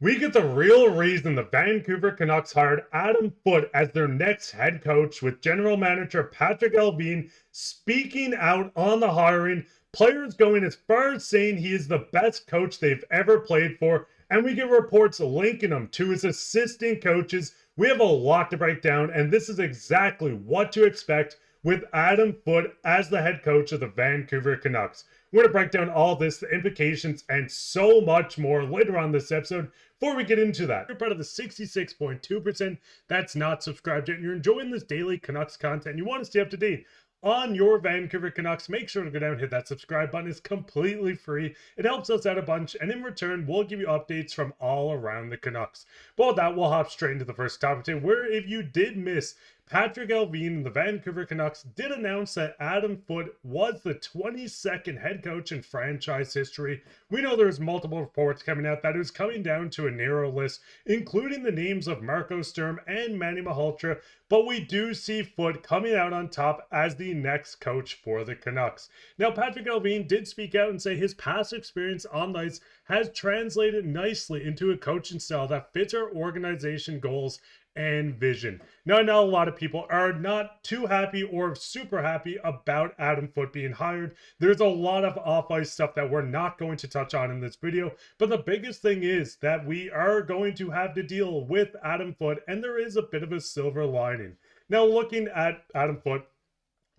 We get the real reason the Vancouver Canucks hired Adam Foote as their next head coach, with general manager Patrik Allvin speaking out on the hiring, players going as far as saying he is the best coach they've ever played for, and we get reports linking him to his assistant coaches. We have a lot to break down, and this is exactly what to expect with Adam Foote as the head coach of the Vancouver Canucks. We're going to break down all this, the implications, and so much more later on this episode. Before we get into that, you're part of the 66.2% that's not subscribed yet, and you're enjoying this daily Canucks content, and you want to stay up to date on your Vancouver Canucks, make sure to go down and hit that subscribe button. It's completely free. It helps us out a bunch, and in return, we'll give you updates from all around the Canucks. But with that, we'll hop straight into the first topic today, where if you did miss, Patrik Allvin and the Vancouver Canucks did announce that Adam Foote was the 22nd head coach in franchise history. We know there's multiple reports coming out that it was coming down to a narrow list, including the names of Marco Sturm and Manny Malhotra, but we do see Foote coming out on top as the next coach for the Canucks. Now, Patrik Allvin did speak out and say his past experience on the ice has translated nicely into a coaching style that fits our organization goals and vision. Now, I know a lot of people are not too happy or super happy about Adam Foote being hired. There's a lot of off-ice stuff that we're not going to touch on in this video, but the biggest thing is that we are going to have to deal with Adam Foote, and there is a bit of a silver lining. Now, looking at Adam Foote,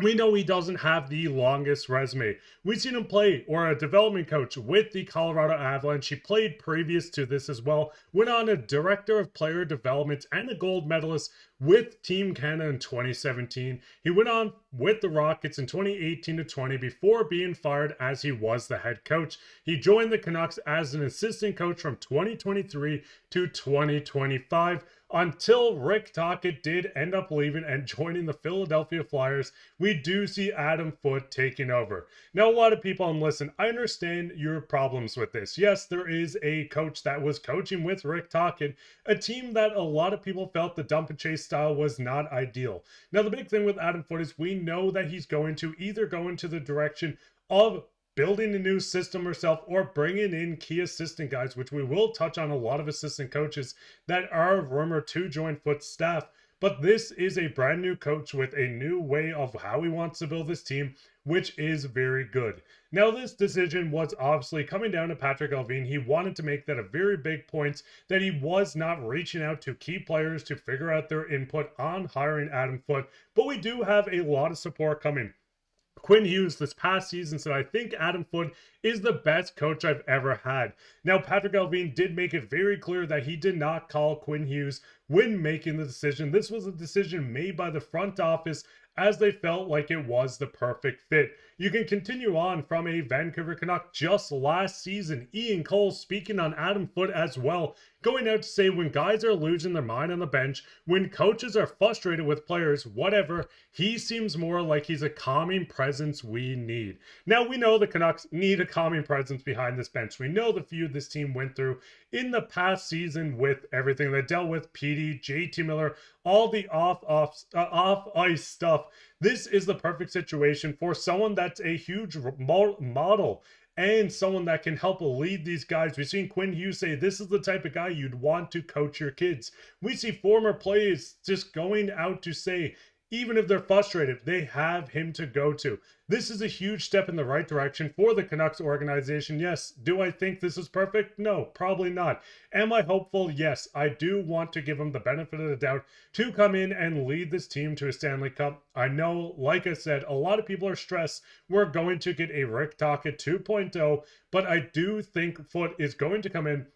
we know he doesn't have the longest resume. We've seen him play, or a development coach, with the Colorado Avalanche. He played previous to this as well. Went on a director of player development and a gold medalist with Team Canada in 2017. He went on with the Rockets in 2018 to 20 before being fired as he was the head coach. He joined the Canucks as an assistant coach from 2023 to 2025. Until Rick Tocchet did end up leaving and joining the Philadelphia Flyers, we do see Adam Foote taking over. Now, a lot of people, and listen, I understand your problems with this. Yes, there is a coach that was coaching with Rick Tocchet, a team that a lot of people felt the dump and chase style was not ideal. Now, the big thing with Adam Foote is we know that he's going to either go into the direction of building a new system herself or bringing in key assistant guys, which we will touch on a lot of assistant coaches that are rumored to join Foote's staff. But this is a brand new coach with a new way of how he wants to build this team, which is very good. Now, this decision was obviously coming down to Patrik Allvin. He wanted to make that a very big point that he was not reaching out to key players to figure out their input on hiring Adam Foote. But we do have a lot of support coming. Quinn Hughes this past season said, "I think Adam Foote is the best coach I've ever had." Now, Patrik Allvin did make it very clear that he did not call Quinn Hughes when making the decision. This was a decision made by the front office as they felt like it was the perfect fit. You can continue on from a Vancouver Canuck just last season. Ian Cole speaking on Adam Foote as well, going out to say when guys are losing their mind on the bench, when coaches are frustrated with players, whatever, he seems more like he's a calming presence we need. Now, we know the Canucks need a calming presence behind this bench. We know the feud this team went through in the past season with everything they dealt with, PD, JT Miller, all the off-ice stuff. This is the perfect situation for someone that's a huge model and someone that can help lead these guys. We've seen Quinn Hughes say this is the type of guy you'd want to coach your kids. We see former players just going out to say, even if they're frustrated, they have him to go to. This is a huge step in the right direction for the Canucks organization. Yes, do I think this is perfect? No, probably not. Am I hopeful? Yes, I do want to give him the benefit of the doubt to come in and lead this team to a Stanley Cup. I know, like I said, a lot of people are stressed. We're going to get a Rick Tocchet 2.0, but I do think Foote is going to come in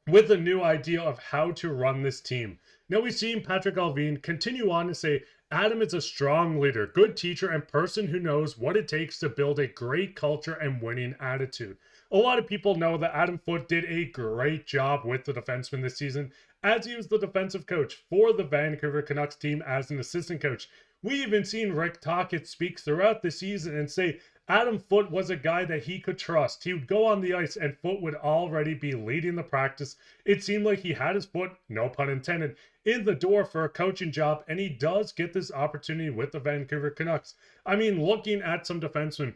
with a new idea of how to run this team. Now, we've seen Patrik Allvin continue on to say, Adam is a strong leader, good teacher, and person who knows what it takes to build a great culture and winning attitude. A lot of people know that Adam Foote did a great job with the defenseman this season, as he was the defensive coach for the Vancouver Canucks team as an assistant coach. We even seen Rick Tocchet speak throughout the season and say Adam Foote was a guy that he could trust. He would go on the ice and Foote would already be leading the practice. It seemed like he had his foot, no pun intended, in the door for a coaching job, and he does get this opportunity with the Vancouver Canucks. I mean, looking at some defensemen,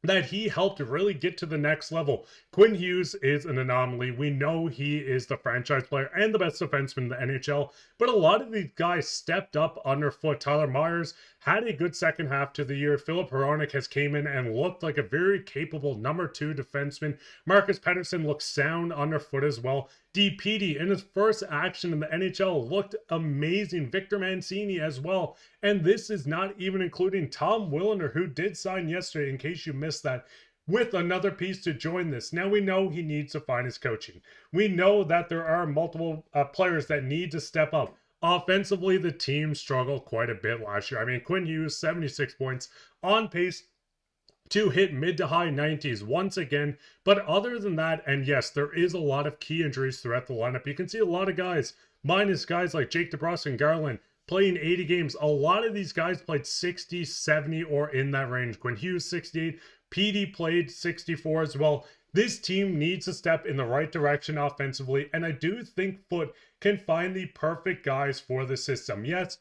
that he helped really get to the next level. Quinn Hughes is an anomaly. We know he is the franchise player and the best defenseman in the NHL, but a lot of these guys stepped up under Foote. Tyler Myers had a good second half to the year. Filip Hronek has came in and looked like a very capable number 2 defenseman. Marcus Pettersson looks sound under Foote as well. DPD in his first action in the NHL looked amazing. Victor Mancini as well. And this is not even including Tom Willender, who did sign yesterday, in case you missed that, with another piece to join this. Now we know he needs to find his coaching. We know that there are multiple players that need to step up. Offensively, the team struggled quite a bit last year. I mean, Quinn Hughes, 76 points, on pace to hit mid to high 90s once again. But other than that, and yes, there is a lot of key injuries throughout the lineup. You can see a lot of guys, minus guys like Jake DeBrusk and Garland, playing 80 games. A lot of these guys played 60, 70, or in that range. Quinn Hughes, 68. PD played 64 as well. This team needs to step in the right direction offensively, and I do think Foote can find the perfect guys for the system. Yes,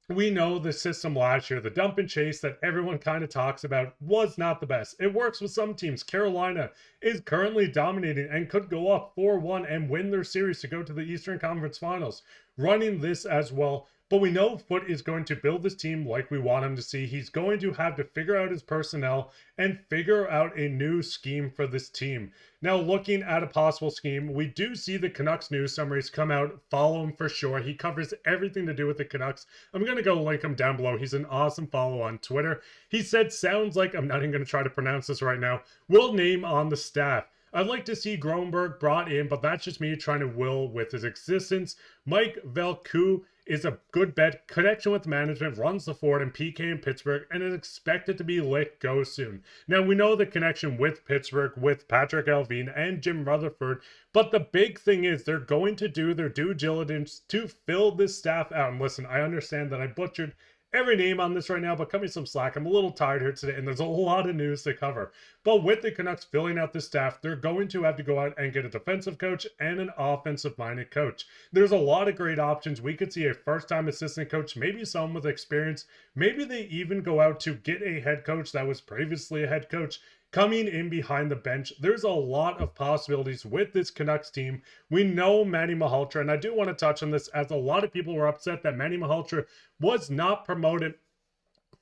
we know the system last year, the dump and chase that everyone kind of talks about, was not the best. It works with some teams. Carolina is currently dominating and could go up 4-1 and win their series to go to the Eastern Conference Finals, running this as well. But we know Foote is going to build this team like we want him to see. He's going to have to figure out his personnel and figure out a new scheme for this team. Now, looking at a possible scheme, we do see the Canucks news summaries come out. Follow him for sure. He covers everything to do with the Canucks. I'm going to go link him down below. He's an awesome follow on Twitter. He said, sounds like, I'm not even going to try to pronounce this right now, will name on the staff. I'd like to see Gronberg brought in, but that's just me trying to will with his existence. Mike Velcu is a good bet. Connection with management, runs the Ford and PK in Pittsburgh, and is expected to be let go soon. Now, we know the connection with Pittsburgh, with Patrik Allvin and Jim Rutherford, but the big thing is they're going to do their due diligence to fill this staff out. And listen, I understand that I butchered every name on this right now, but cut me some slack. I'm a little tired here today, and there's a lot of news to cover. But with the Canucks filling out the staff, they're going to have to go out and get a defensive coach and an offensive-minded coach. There's a lot of great options. We could see a first-time assistant coach, maybe someone with experience. Maybe they even go out to get a head coach that was previously a head coach coming in behind the bench. There's a lot of possibilities with this Canucks team. We know Manny Malhotra, and I do want to touch on this, as a lot of people were upset that Manny Malhotra was not promoted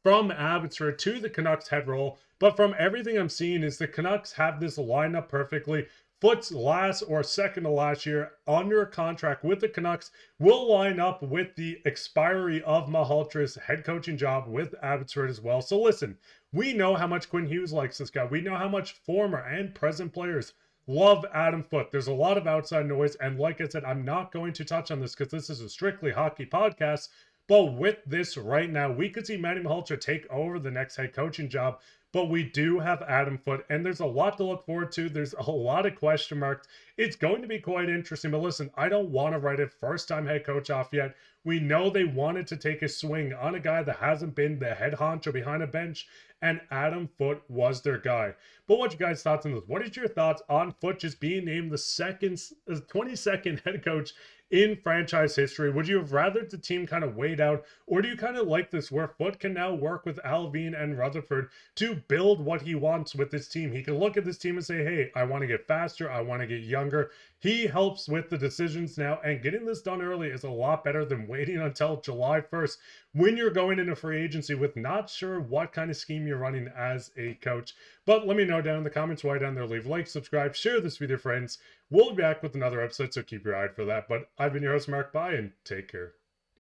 from Abbotsford to the Canucks head role. But from everything I'm seeing is the Canucks have this lineup perfectly. Foote's last or second to last year under a contract with the Canucks will line up with the expiry of Malhotra's head coaching job with Abbotsford as well. So listen, we know how much Quinn Hughes likes this guy. We know how much former and present players love Adam Foote. There's a lot of outside noise, and like I said, I'm not going to touch on this because this is a strictly hockey podcast. But with this right now, we could see Manny Malhotra take over the next head coaching job. But we do have Adam Foote, and there's a lot to look forward to. There's a lot of question marks. It's going to be quite interesting. But listen, I don't want to write a first-time head coach off yet. We know they wanted to take a swing on a guy that hasn't been the head honcho behind a bench, and Adam Foote was their guy. But what's your guys' thoughts on this? What is your thoughts on Foote just being named the 22nd head coach in franchise history? Would you have rather the team kind of wait out, or do you kind of like this where Foote can now work with Allvin and Rutherford to build what he wants with this team? He can look at this team and say, hey, I want to get faster, I want to get younger. He helps with the decisions now, and getting this done early is a lot better than waiting until July 1st when you're going into free agency with not sure what kind of scheme you're running as a coach. But let me know down in the comments why down there. Leave a like, subscribe, share this with your friends. We'll be back with another episode, so keep your eye out for that. But I've been your host, Mark. Bye, and take care.